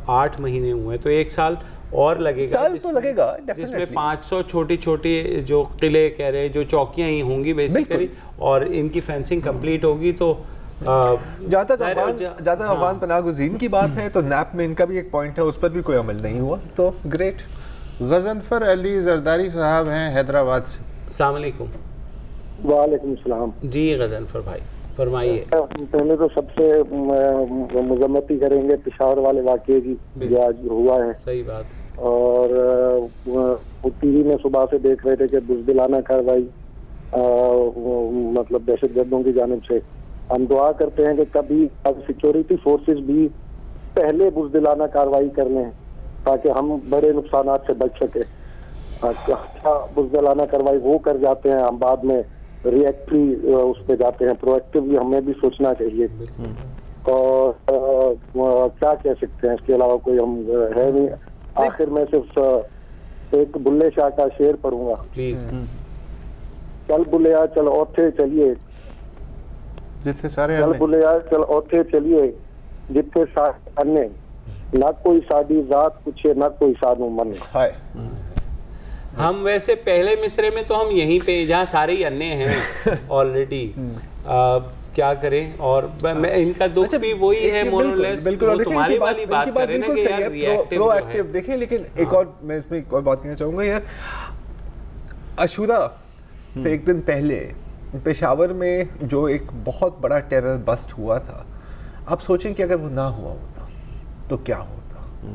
8 مہینے ہوئے ہیں, تو 1 سال اور لگے گا. سال تو لگے گا جس میں 500 چھوٹی چھوٹی جو قلعے کہہ رہے جو چوکیاں ہی ہوں گی بیسیکلی, اور ان کی فینسنگ کمپلیٹ ہوگی. تو جہاں تک افغان پناہ گزین کی بات ہے تو نیپ میں ان کا بھی ایک پوائنٹ ہے, اس پر بھی کوئی عمل نہیں ہوا, تو گریٹ. غضنفر علی زرداری صاحب ہیں حیدرآباد سے. السلام علیکم. وعلیکم السلام. جی غضنفر بھائی فرمائیے. پہلے تو سب سے مذمتی کریں گے پشاور والے واقعے کی جو آج ہوا ہے. صحیح بات. اور ٹی وی میں صبح سے دیکھ رہے تھے کہ بزدلانہ کارروائی مطلب دہشت گردوں کی جانب سے. ہم دعا کرتے ہیں کہ کبھی سیکیورٹی فورسز بھی پہلے بزدلانہ کارروائی کر لیں تاکہ ہم بڑے نقصانات سے بچ سکے. اچھا بزدلانہ کارروائی وہ کر جاتے ہیں, ہم بعد میں ریئیکٹری اس پہ جاتے ہیں. پرویکٹیولی ہمیں بھی سوچنا چاہیے. اور کیا کہہ سکتے ہیں, اس کے علاوہ کوئی ہم ہے نہیں. آخر میں صرف ایک بلے شاہ کا شعر پڑھوں گا. چل بلیا چل اوتھے چلیے, چل بلیا چل اوتھے چلیے, جتنے سارے نہ کوئی سادی ذات پوچھے نہ کوئی سادو من. ہم ویسے پہلے مصرے میں تو ہم یہیں پہ جہاں سارے ہی انے ہیں آلریڈی, کیا کریں. اور ان کا دکھ بھی وہی ہے مورلیس, تمہاری والی بات کر رہے ہیں کہ یار ریئیکٹیو ہے. دیکھیں لیکن ایک اور میں اس میں ایک اور بات کہنا چاہوں گا یار, عاشورہ سے ایک دن پہلے پشاور میں جو ایک بہت بڑا ٹیرر بسٹ ہوا تھا, آپ سوچیں کہ اگر وہ نہ ہوا ہوتا تو کیا ہوتا.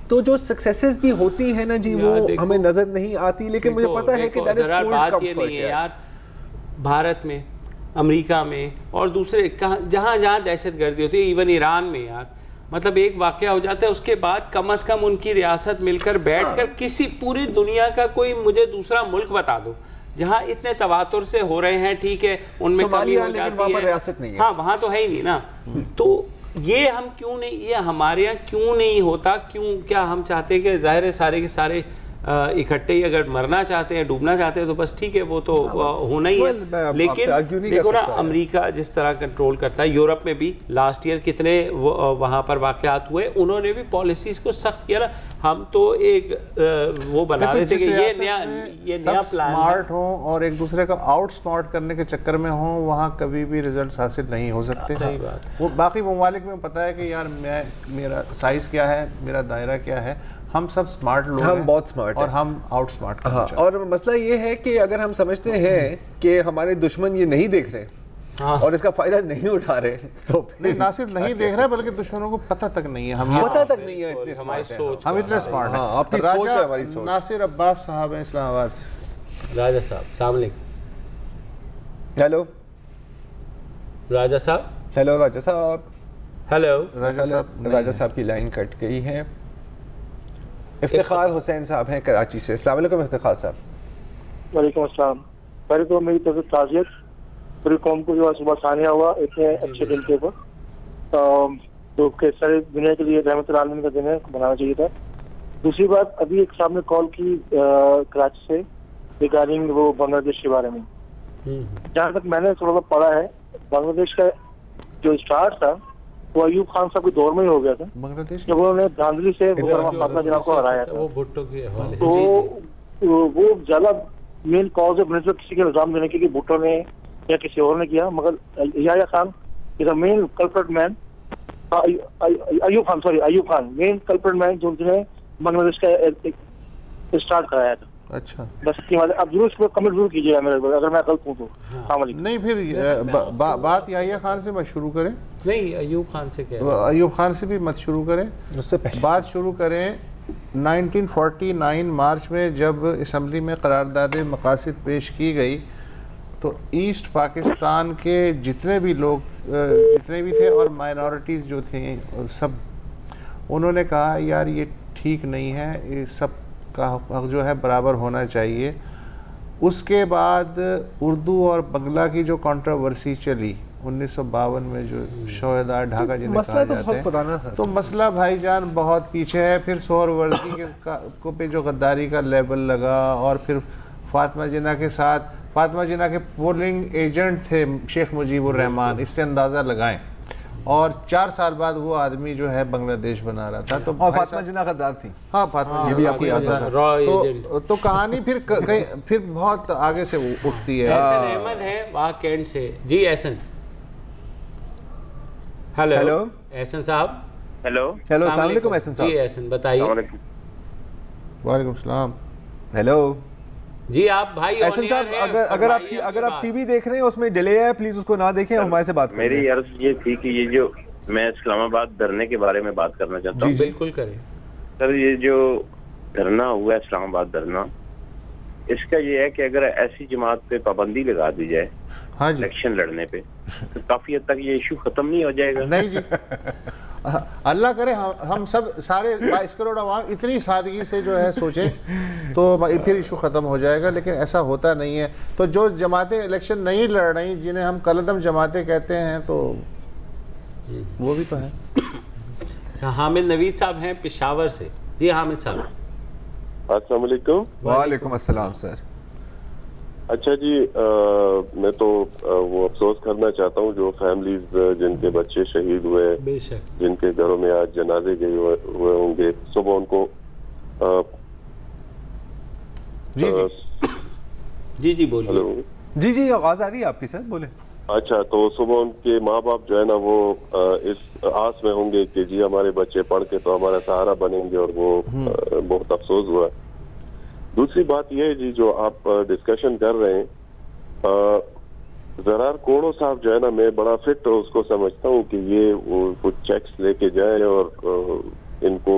تو جو سکسیسز بھی ہوتی ہیں نا جی وہ ہمیں نظر نہیں آتی, لیکن مجھے پتا ہے کہ دیٹ از کولڈ کمفرٹ یار. بھارت میں, امریکہ میں اور دوسرے جہاں جہاں دہشت گردی ہوتی ہے, ایون ایران میں یار, مطلب ایک واقعہ ہو جاتا ہے، اس کے بعد کم از کم ان کی ریاست مل کر بیٹھ کر کسی پوری دنیا کا کوئی مجھے دوسرا ملک بتا دو جہاں اتنے تواتر سے ہو رہے ہیں، ٹھیک ہے ان میں کمی ہو جاتی ہے، ہاں وہاں تو ہے ہی نہیں نا. تو یہ ہم کیوں نہیں، یہ ہمارے یہاں کیوں نہیں ہوتا؟ کیا ہم چاہتے ہیں کہ ظاہر ہے سارے کے سارے اکٹھے ہی اگر مرنا چاہتے ہیں، ڈوبنا چاہتے ہیں تو بس ٹھیک ہے وہ تو ہونا ہی ہے. لیکن دیکھو نا امریکہ جس طرح کنٹرول کرتا ہے، یورپ میں بھی لاسٹ ایئر کتنے وہاں پر واقعات ہوئے، انہوں نے بھی پالیسیز کو سخت کیا نا. ہم تو ایک وہ بنا رہے تھے کہ یہ نیا پلان سمارٹ ہوں اور ایک دوسرے کا آؤٹ سمارٹ کرنے کے چکر میں ہوں، وہاں کبھی بھی ریزلٹس حاصل نہیں ہو سکتے. وہ باقی ممالک میں پتہ ہے کہ یار میرا سائز کیا ہے، میرا دائرہ کیا ہے، ہم سب سمارٹ لوگ ہیں، ہم بہت سمارٹ اور ہم آؤٹ سمارٹ کرنا چاہتے ہیں. اور مسئلہ یہ ہے کہ اگر ہم سمجھتے ہیں کہ ہمارے دشمن یہ نہیں دیکھ رہے اور اس کا فائدہ نہیں اٹھا رہے، تو نہیں نہ صرف نہیں دیکھ رہے بلکہ دشمنوں کو پتہ تک نہیں ہے. ہم پتہ تک نہیں ہے اتنے سمارٹ ہیں، ہم اتنے سمارٹ ہیں. آپ کی سوچ ہے ہماری سوچ. ناصر عباس صاحب ہیں اسلام آباد سے. راجہ صاحب السلام علیکم. ہیلو راجہ صاحب. ہیلو راجہ صاحب. ہیلو راجہ صاحب کی لائن کٹ گئی ہے. افتخار حسین صاحب ہیں کراچی سے. السلام علیکم افتخار صاحب. وعلیکم السلام. پہلے تو میری طرف تعزیت پوری قوم کو جو صبح ثانیہ ہوا اتنے اچھے دن کے اوپر، تو سارے دنیا کے لیے رحمت العالمین کا دن ہے، بنانا چاہیے تھا. دوسری بات، ابھی ایک صاحب نے کال کی کراچی سے ریگارڈنگ وہ بنگلہ دیش کے بارے میں. جہاں تک میں نے تھوڑا بہت پڑھا ہے، بنگلہ دیش کا جو اسٹارٹ تھا وہ ایوب خان صاحب کے دور میں ہی ہو گیا تھا، بنگلہ دیش جب انہوں نے دھاندلی سے فاطمہ جناب کو ہرایا تھا. تو وہ زیادہ مین کاز ہے بنسبت کسی کے الزام دینے کے لیے بھٹو نے یا کسی اور نے کیا، مگر یحییٰ خان از اے مین کلپریٹ مین. ایوب خان مین کلپریٹ مین جو نے بنگلہ دیش کا اسٹارٹ کرایا تھا. اچھا بس اب ضرور اس کو کمنٹ ضرور کیجیے گا میرے کو اگر میں غلط ہوں تو. نہیں پھر بات یحییٰ خان سے مت شروع کریں. نہیں ایوب خان سے کیا، ایوب خان سے بھی مت شروع کریں. بات شروع کریں 1949 مارچ میں جب اسمبلی میں قرارداد مقاصد پیش کی گئی تو ایسٹ پاکستان کے جتنے بھی لوگ جتنے بھی تھے اور مائنورٹیز جو تھیں سب، انہوں نے کہا یار یہ ٹھیک نہیں ہے، یہ سب کا حق جو ہے برابر ہونا چاہیے. اس کے بعد اردو اور بنگلہ کی جو کنٹروورسی چلی 1952 میں جو شہداء ڈھاکہ جنہیں کہا جاتا ہے، تو مسئلہ بھائی جان بہت پیچھے ہے. پھر سہر وردی کے پہ جو غداری کا لیبل لگا، اور پھر فاطمہ جناح کے ساتھ، فاطمہ جناح کے پولنگ ایجنٹ تھے شیخ مجیب الرحمان، اس سے اندازہ لگائیں. اور 4 سال بعد وہ آدمی جو ہے بنگلہ دیش بنا رہا تھا. تو فاطمہ جناح غدار تھی. ہاں فاطمہ، یہ بھی آپ کو یاد ہے. تو کہانی پھر بہت آگے سے اٹھتی ہے. احسن احمد ہے وہاں کینٹ سے. جی احسن. ہیلو احسن صاحب. ہیلو السلام علیکم احسن صاحب. جی احسن بتائیے. وعلیکم السلام. ہیلو جی آپ بھائی احسن صاحب، اگر آپ ٹی وی دیکھ رہے ہیں اس میں ڈیلے ہے، پلیز اس کو نہ دیکھیں، ہمارے سے بات کریں. میری عرض یہ تھی کہ یہ جو میں اسلام آباد دھرنے کے بارے میں بات کرنا چاہتا ہوں. بالکل کریں سر. یہ جو دھرنا ہوا ہے اسلام آباد دھرنا، اس کا یہ ہے کہ اگر ایسی جماعت پہ پابندی لگا دی جائے الیکشن لڑنے پہ، تو کافی حد تک یہ ایشو ختم نہیں ہو جائے گا. نہیں جی، اللہ کرے ہم سب سارے 22 کروڑ عوام اتنی سادگی سے جو ہے سوچیں تو پھر ایشو ختم ہو جائے گا، لیکن ایسا ہوتا نہیں ہے. تو جو جماعتیں الیکشن نہیں لڑ رہی، جنہیں ہم کلعدم جماعتیں کہتے ہیں، تو وہ بھی تو ہیں. حامد نوید صاحب ہیں پشاور سے. جی حامد صاحب. السلام علیکم. وعلیکم السلام سر. اچھا جی، میں تو وہ افسوس کرنا چاہتا ہوں جو فیملیز جن کے بچے شہید ہوئے، جن کے گھروں میں آج جنازے گئے ہوئے ہوں گے، صبح ان کو جی بولیے. جی آواز آ رہی ہے آپ کی سر، بولیں. اچھا، تو صبح ان کے ماں باپ جو ہے نا وہ اس آس میں ہوں گے کہ جی ہمارے بچے پڑھ کے تو ہمارا سہارا بنیں گے، اور وہ بہت افسوس ہوا. دوسری بات یہ ہے جی جو آپ ڈسکشن کر رہے ہیں، زرار کوڑو صاحب جو ہے نا، میں بڑا فٹ اس کو سمجھتا ہوں کہ یہ وہ کچھ چیکس لے کے جائیں، اور ان کو،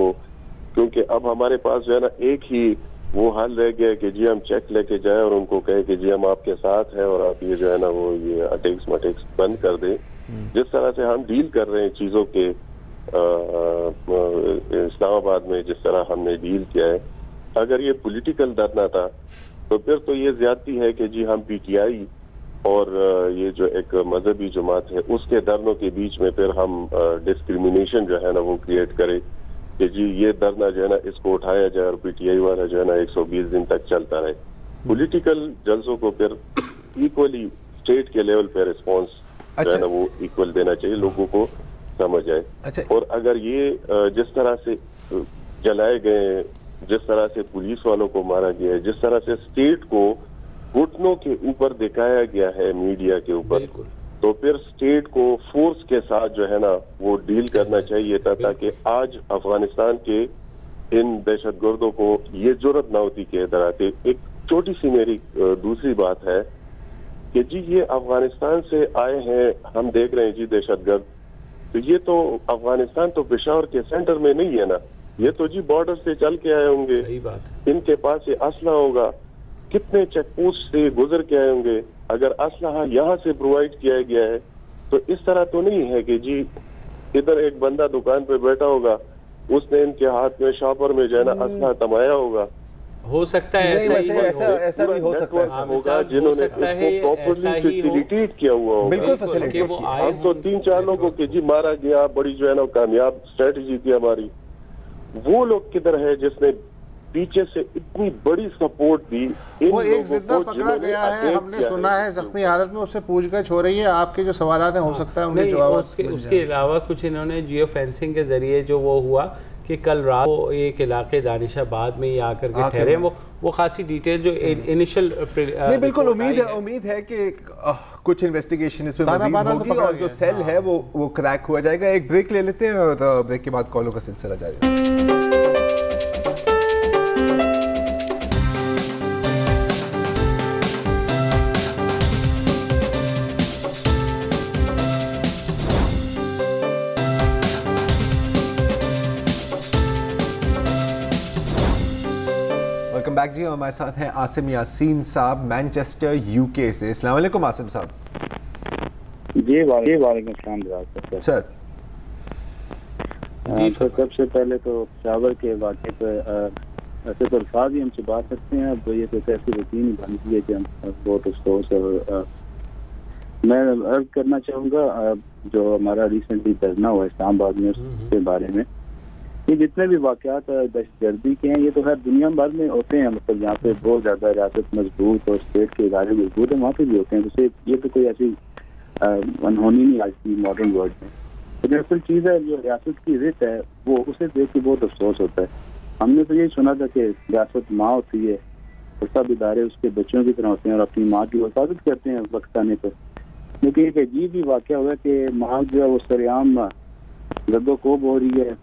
کیونکہ اب ہمارے پاس جو ہے نا ایک ہی وہ حل رہ گیا کہ جی ہم چیک لے کے جائیں اور ان کو کہیں کہ جی ہم آپ کے ساتھ ہیں، اور آپ یہ جو ہے نا وہ یہ اٹیکس مٹیکس بند کر دیں. جس طرح سے ہم ڈیل کر رہے ہیں چیزوں کے اسلام آباد میں جس طرح ہم نے ڈیل کیا ہے، اگر یہ پولیٹیکل دھرنا تھا تو پھر تو یہ زیادتی ہے کہ جی ہم پی ٹی آئی اور یہ جو ایک مذہبی جماعت ہے اس کے دھرنوں کے بیچ میں پھر ہم ڈسکریمنیشن جو ہے نا وہ کریٹ کرے کہ جی یہ دھرنا جو ہے نا اس کو اٹھایا جائے اور پی ٹی آئی والا جو ہے نا 120 دن تک چلتا رہے. پولیٹیکل جلسوں کو پھر ایکولی اسٹیٹ کے لیول پہ ریسپانس جو ہے نا وہ ایکول دینا چاہیے، لوگوں کو سمجھ آئے. اور اگر یہ جس طرح سے جلائے گئے، جس طرح سے پولیس والوں کو مارا گیا ہے، جس طرح سے اسٹیٹ کو گھٹنوں کے اوپر دکھایا گیا ہے میڈیا کے اوپر، تو پھر اسٹیٹ کو فورس کے ساتھ جو ہے نا وہ ڈیل کرنا چاہیے تھا، تاکہ آج افغانستان کے ان دہشت گردوں کو یہ جرأت نہ ہوتی کہ ادھر آتے. ایک چھوٹی سی میری دوسری بات ہے کہ جی یہ افغانستان سے آئے ہیں، ہم دیکھ رہے ہیں جی دہشت گرد، تو یہ تو افغانستان تو پشاور کے سینٹر میں نہیں ہے نا، یہ تو جی بارڈر سے چل کے آئے ہوں گے، ان کے پاس یہ اسلحہ ہوگا، کتنے چیک پوسٹ سے گزر کے آئے ہوں گے. اگر اسلحہ یہاں سے پرووائڈ کیا گیا ہے تو اس طرح تو نہیں ہے کہ جی ادھر ایک بندہ دکان پہ بیٹھا ہوگا، اس نے ان کے ہاتھ میں شاپر میں جو ہے نا اسلحہ تمایا ہوگا. ہو سکتا ہے ایسا بھی ہو سکتا ہے جنہوں نے پراپرلی فیسیلیٹیٹ کیا ہوا ہوگا. بالکل فیسیلیٹیٹ ہم تو 3-4 لوگوں کے جی مارا گیا، بڑی جو ہے نا کامیاب اسٹریٹجی تھی ہماری. وہ لوگ کدھر ہے جس نے پیچھے سے اتنی بڑی سپورٹ دی؟ وہ ایک زندہ پکڑا گیا ہے، ہم نے سنا ہے زخمی حالت میں، اس سے پوچھ گچھ ہو رہی ہے. آپ کے جو سوالات ہیں ہو سکتا ہے ان کے جوابات. اس کے علاوہ کچھ انہوں نے جیو فینسنگ کے ذریعے جو وہ ہوا کہ کل رات کو ایک علاقے دانش آباد میں ہی آ کر کے ٹھہرے، وہ خاصی ڈیٹیل جو انیشل نہیں، بالکل امید ہے کہ کچھ انویسٹیگیشن اس میں مزید ہوگی اور جو سیل ہے وہ کریک ہوا جائے گا. ایک بریک لے لیتے ہیں اور بریک کے بعد کالوں کا سلسلہ جاری ہے. بیک جی، ہمارے ساتھ ہیں عاصم یاسین صاحب مینچسٹر یو کے سے. السلام علیکم عاصم صاحب. جی وعلیکم السلام سر. سب سے پہلے تو پشاور کے واقعے پہ ایسے تو الفاظ ہی ہم سے بات کرتے ہیں، اب یہ تو ایسی روٹین بن گئی ہے کہ ہم بہت افسوس ہے. میں عرض کرنا چاہوں گا جو ہمارا ریسنٹلی دھرنا ہوا اسلام آباد میں، اس کے بارے میں یہ جتنے بھی واقعات دہشت گردی کے ہیں یہ تو ہر دنیا بھر میں ہوتے ہیں. مطلب یہاں پہ بہت زیادہ ریاست مضبوط اور اسٹیٹ کے ادارے مضبوط ہیں، وہاں پہ بھی ہوتے ہیں. جیسے یہ تو کوئی ایسی انہونی نہیں آج کی ماڈرن ورلڈ میں. لیکن اصل چیز ہے جو ریاست کی رت ہے وہ اسے دیکھ کے بہت افسوس ہوتا ہے. ہم نے تو یہ سنا تھا کہ ریاست ماں ہوتی ہے اور سب ادارے اس کے بچوں کی طرح ہوتے ہیں اور اپنی ماں کی حفاظت کرتے ہیں وقت آنے پر. لیکن ایک عجیب ہی واقعہ ہوا کہ ماں جو ہے وہ سرعام زد و کوب ہو رہی ہے،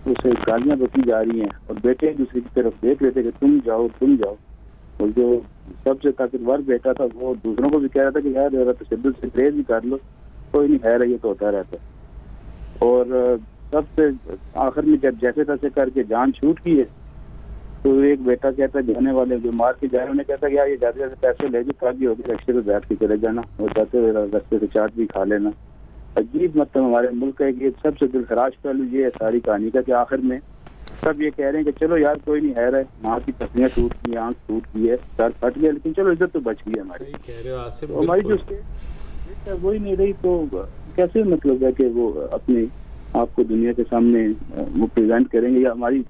اسے گالیاں بکی جا رہی ہیں اور بیٹے ایک دوسرے کی طرف دیکھ لیتے کہ تم جاؤ. اور جو سب سے طاقتور بیٹا تھا وہ دوسروں کو بھی کہہ رہا تھا کہ یار ذرا تشدد سے پرہیز بھی کر لو، کوئی نہیں ہے رہی تو ہوتا رہتا. اور سب سے آخر میں جب جیسے تیسے کر کے جان چھوٹ کی ہے تو ایک بیٹا کہتا ہے جانے والے جو مار کے جائے انہیں کہتا ہے کہ یار یہ زیادہ سے پیسے لے جو کافی ہوگی رکشے پہ بیٹھ کے چلے جانا اور جاتے ہوئے رستے سے چاٹ بھی کھا لینا. عجیب مطلب ہمارے ملک کا ایک سب سے دل خراش پہلو یہ ہے ساری کہانی کا کہ آخر میں سب یہ کہہ رہے ہیں کہ چلو یار کوئی نہیں ہے رہے، ماں کی پسلیاں ٹوٹ گئی، آنکھ ٹوٹ گئی ہے، سر پھٹ گیا، لیکن چلو عزت تو بچ گئی ہماری جو اسٹیٹ ہے وہی نہیں رہی. تو کیسے مطلب ہے کہ وہ اپنے آپ کو دنیا کے سامنے وہ پریزنٹ کریں گے، یا ہماری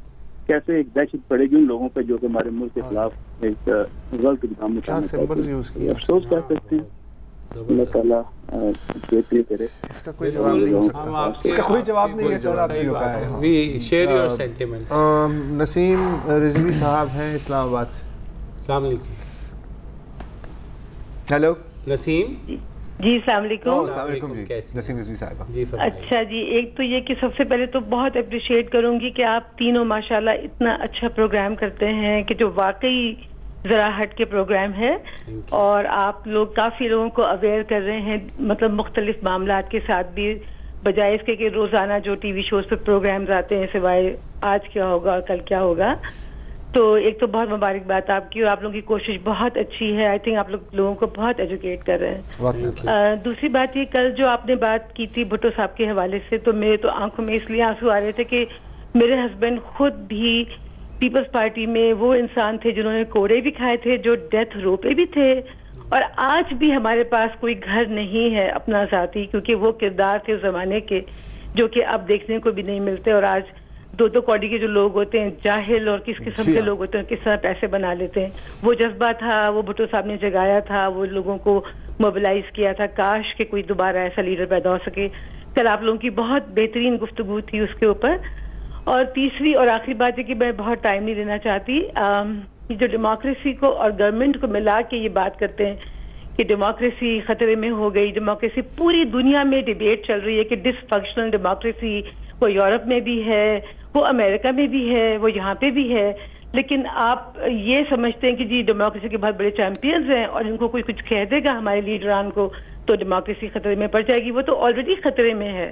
کیسے ایک دہشت پڑے گی ان لوگوں پہ جو کہ ہمارے ملک کے خلاف ایک غلط اقدام اٹھانا افسوس کر سکتے ہیں. اللہ تعالیٰ بہتری کرے. اس کا کوئی جواب نہیں ہے سر. آپ کی نسیم رضوی صاحب ہیں اسلام آباد سے. السلام علیکم. ہیلو نسیم. جی السلام علیکم. نسیم رضوی صاحبہ. اچھا جی، ایک تو یہ کہ سب سے پہلے تو بہت اپریشیٹ کروں گی کہ آپ تینوں ماشاءاللہ اتنا اچھا پروگرام کرتے ہیں کہ جو واقعی ذرا ہٹ کے پروگرام ہے اور آپ لوگ کافی لوگوں کو اویئر کر رہے ہیں، مطلب مختلف معاملات کے ساتھ بھی، بجائے اس کے کہ روزانہ جو ٹی وی شوز پہ پروگرامز آتے ہیں سوائے آج کیا ہوگا کل کیا ہوگا. تو ایک تو بہت مبارکباد آپ کی، اور آپ لوگوں کی کوشش بہت اچھی ہے. آئی تھنک آپ لوگوں کو بہت ایجوکیٹ کر رہے ہیں. دوسری بات یہ، کل جو آپ نے بات کی تھی بھٹو صاحب کے حوالے سے، تو میرے تو آنکھوں میں اس لیے آنسو آ رہے تھے کہ میرے ہسبینڈ خود بھی پیپلز پارٹی میں وہ انسان تھے جنہوں نے کوڑے بھی کھائے تھے، جو ڈیتھ رو پہ بھی تھے، اور آج بھی ہمارے پاس کوئی گھر نہیں ہے اپنا ذاتی، کیونکہ وہ کردار تھے اس زمانے کے جو کہ اب دیکھنے کو بھی نہیں ملتے. اور آج 2 کوڑی کے جو لوگ ہوتے ہیں، جاہل اور کس قسم کے لوگ ہوتے ہیں، کس طرح پیسے بنا لیتے ہیں. وہ جذبہ تھا، وہ بھٹو صاحب نے جگایا تھا، وہ لوگوں کو موبلائز کیا تھا. کاش کہ کوئی دوبارہ ایسا لیڈر پیدا ہو سکے. کل آپ لوگوں کی بہت بہترین گفتگو تھی اس کے اوپر. اور تیسری اور آخری بات ہے کہ میں بہت ٹائم نہیں لینا چاہتی، جو ڈیموکریسی کو اور گورنمنٹ کو ملا کے یہ بات کرتے ہیں کہ ڈیموکریسی خطرے میں ہو گئی. ڈیموکریسی پوری دنیا میں ڈیبیٹ چل رہی ہے کہ ڈس فنکشنل ڈیموکریسی، وہ یورپ میں بھی ہے، وہ امریکہ میں بھی ہے، وہ یہاں پہ بھی ہے. لیکن آپ یہ سمجھتے ہیں کہ جی ڈیموکریسی کے بہت بڑے چیمپئنز ہیں اور ان کو کوئی کچھ کہہ دے گا ہمارے لیڈران کو تو ڈیموکریسی خطرے میں پڑ جائے گی. وہ تو آلریڈی خطرے میں ہے،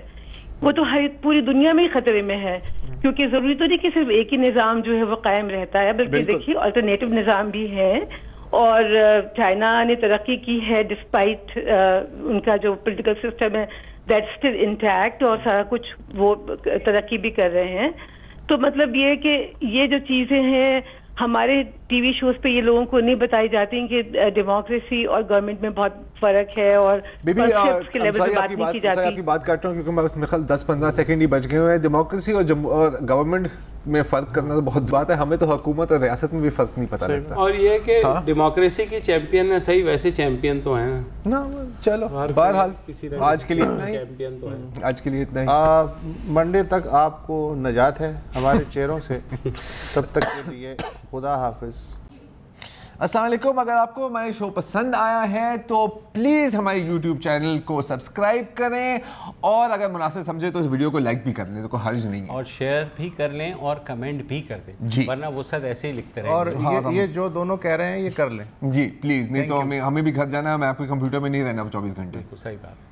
وہ تو پوری دنیا میں ہی خطرے میں ہے. کیونکہ ضروری تو نہیں کہ صرف ایک ہی نظام جو ہے وہ قائم رہتا ہے، بلکہ دیکھیے الٹرنیٹو نظام بھی ہے. اور چائنا نے ترقی کی ہے ڈسپائٹ ان کا جو پولیٹیکل سسٹم ہے دیٹ اسٹل انٹیکٹ، اور سارا کچھ وہ ترقی بھی کر رہے ہیں. تو مطلب یہ کہ یہ جو چیزیں ہیں ہمارے ٹی وی شوز پہ یہ لوگوں کو نہیں بتائی جاتی کہ ڈیموکریسی اور گورنمنٹ میں بہت فرق ہے، اور کے لیول پہ بات نہیں کی جاتی. آپ کی بات کرتا ہوں کیونکہ میں میرے خیال 10-15 سیکنڈ ہی بچ گئے ہیں. ڈیموکریسی اور گورنمنٹ میں فرق کرنا تو بہت بات ہے، ہمیں تو حکومت اور ریاست میں بھی فرق نہیں پتہ لگتا. اور یہ کہ ڈیموکریسی کی چیمپئن ہے صحیح، ویسے چیمپئن تو ہیں نا. چلو بہرحال آج کے لیے اتنا ہی، آج کے لیے اتنا ہی. منڈے تک آپ کو نجات ہے ہمارے چہروں سے، تب تک کے لیے خدا حافظ. السلام علیکم. اگر آپ کو ہمارے شو پسند آیا ہے تو پلیز ہمارے یوٹیوب چینل کو سبسکرائب کریں، اور اگر مناسب سمجھے تو اس ویڈیو کو لائک بھی کر لیں، تو کوئی حرج نہیں ہے، اور شیئر بھی کر لیں اور کمنٹ بھی کر دیں، ورنہ وہ سب ایسے ہی لکھتے رہیں. اور یہ جو دونوں کہہ رہے ہیں یہ کر لیں جی پلیز، نہیں تو ہمیں بھی گھر جانا ہے. میں آپ کے کمپیوٹر میں نہیں رہنا 24 گھنٹے. صحیح بات.